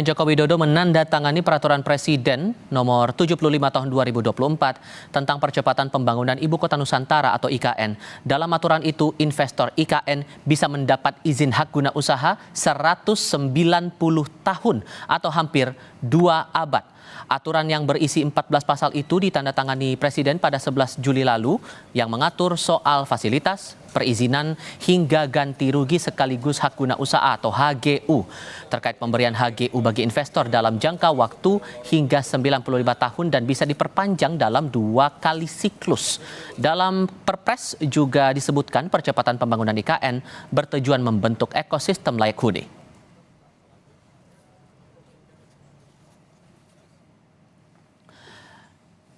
Joko Widodo menandatangani peraturan Presiden nomor 75 tahun 2024 tentang percepatan pembangunan Ibu Kota Nusantara atau IKN. Dalam aturan itu, investor IKN bisa mendapat izin hak guna usaha 190 tahun atau hampir 2 abad. Aturan yang berisi 14 pasal itu ditandatangani Presiden pada 11 Juli lalu yang mengatur soal fasilitas, perizinan hingga ganti rugi sekaligus hak guna usaha atau HGU. Terkait pemberian HGU bagi investor dalam jangka waktu hingga 95 tahun dan bisa diperpanjang dalam 2 kali siklus. Dalam Perpres juga disebutkan percepatan pembangunan IKN bertujuan membentuk ekosistem layak huni.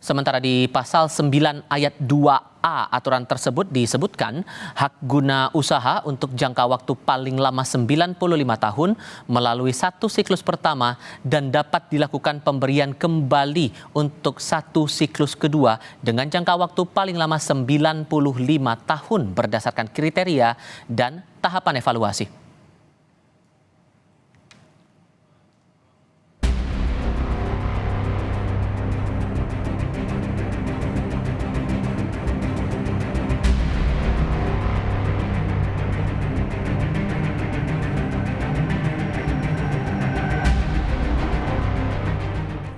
Sementara di pasal 9 ayat 2A aturan tersebut disebutkan hak guna usaha untuk jangka waktu paling lama 95 tahun melalui 1 siklus pertama dan dapat dilakukan pemberian kembali untuk 1 siklus kedua dengan jangka waktu paling lama 95 tahun berdasarkan kriteria dan tahapan evaluasi.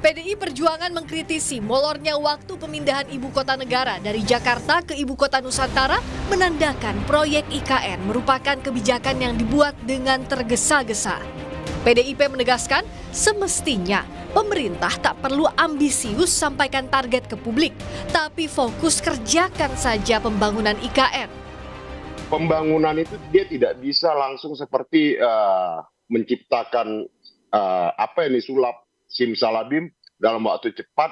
PDI Perjuangan mengkritisi molornya waktu pemindahan ibu kota negara dari Jakarta ke ibu kota Nusantara menandakan proyek IKN merupakan kebijakan yang dibuat dengan tergesa-gesa. PDIP menegaskan semestinya pemerintah tak perlu ambisius sampaikan target ke publik, tapi fokus kerjakan saja pembangunan IKN. Pembangunan itu dia tidak bisa langsung seperti menciptakan sulap simsalabim dalam waktu cepat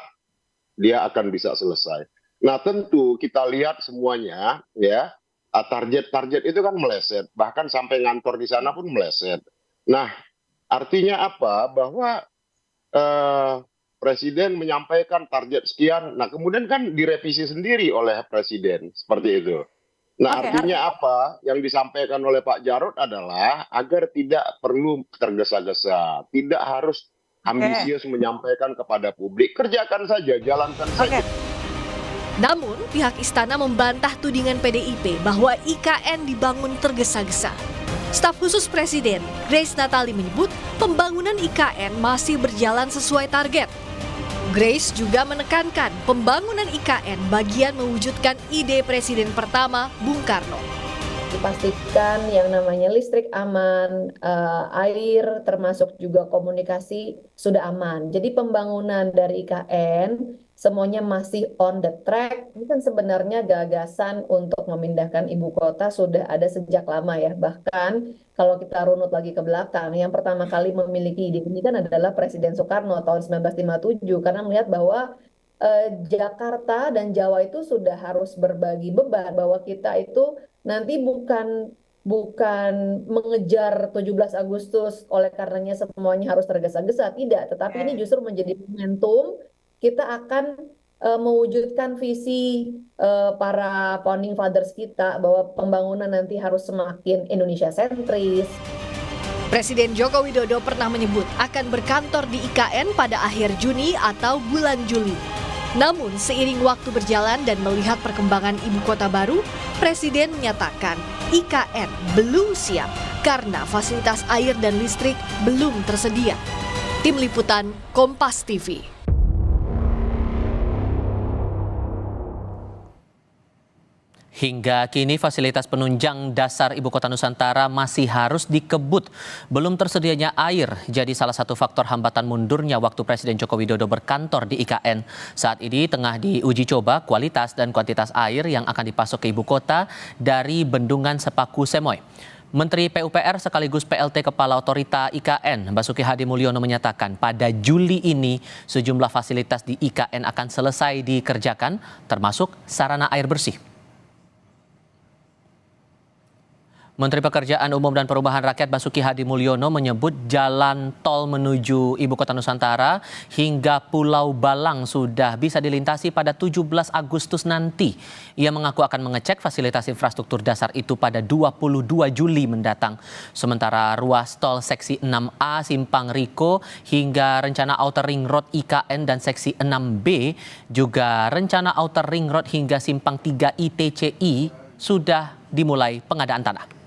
dia akan bisa selesai. Nah tentu kita lihat semuanya ya target-target itu kan meleset, bahkan sampai ngantor di sana pun meleset. Nah artinya apa? Bahwa Presiden menyampaikan target sekian, nah kemudian kan direvisi sendiri oleh Presiden seperti itu. Nah artinya apa? Yang disampaikan oleh Pak Jarod adalah agar tidak perlu tergesa-gesa, tidak harus ambisius menyampaikan kepada publik, kerjakan saja, jalankan saja. Namun, pihak istana membantah tudingan PDIP bahwa IKN dibangun tergesa-gesa. Staf khusus Presiden, Grace Natali menyebut pembangunan IKN masih berjalan sesuai target. Grace juga menekankan pembangunan IKN bagian mewujudkan ide Presiden pertama, Bung Karno. Dipastikan yang namanya listrik aman, air termasuk juga komunikasi sudah aman. Jadi pembangunan dari IKN semuanya masih on the track. Ini kan sebenarnya gagasan untuk memindahkan ibu kota sudah ada sejak lama ya. Bahkan kalau kita runut lagi ke belakang, yang pertama kali memiliki ide ini kan adalah Presiden Soekarno tahun 1957 karena melihat bahwa Jakarta dan Jawa itu sudah harus berbagi beban, bahwa kita itu nanti bukan mengejar 17 Agustus oleh karenanya semuanya harus tergesa-gesa, tidak, tetapi ini justru menjadi momentum kita akan mewujudkan visi para founding fathers kita bahwa pembangunan nanti harus semakin Indonesia sentris. Presiden Joko Widodo pernah menyebut akan berkantor di IKN pada akhir Juni atau bulan Juli. Namun seiring waktu berjalan dan melihat perkembangan ibu kota baru, Presiden menyatakan IKN belum siap karena fasilitas air dan listrik belum tersedia. Tim Liputan Kompas TV. Hingga kini fasilitas penunjang dasar Ibu Kota Nusantara masih harus dikebut. Belum tersedianya air jadi salah satu faktor hambatan mundurnya waktu Presiden Joko Widodo berkantor di IKN. Saat ini tengah diuji coba kualitas dan kuantitas air yang akan dipasok ke Ibu Kota dari Bendungan Sepaku Semoy. Menteri PUPR sekaligus PLT Kepala Otorita IKN, Basuki Hadi Mulyono menyatakan pada Juli ini sejumlah fasilitas di IKN akan selesai dikerjakan termasuk sarana air bersih. Menteri Pekerjaan Umum dan Perumahan Rakyat Basuki Hadi Mulyono menyebut jalan tol menuju Ibu Kota Nusantara hingga Pulau Balang sudah bisa dilintasi pada 17 Agustus nanti. Ia mengaku akan mengecek fasilitas infrastruktur dasar itu pada 22 Juli mendatang. Sementara ruas tol seksi 6A Simpang Riko hingga rencana Outer Ring Road IKN dan seksi 6B juga rencana Outer Ring Road hingga Simpang 3 ITCI sudah dimulai pengadaan tanah.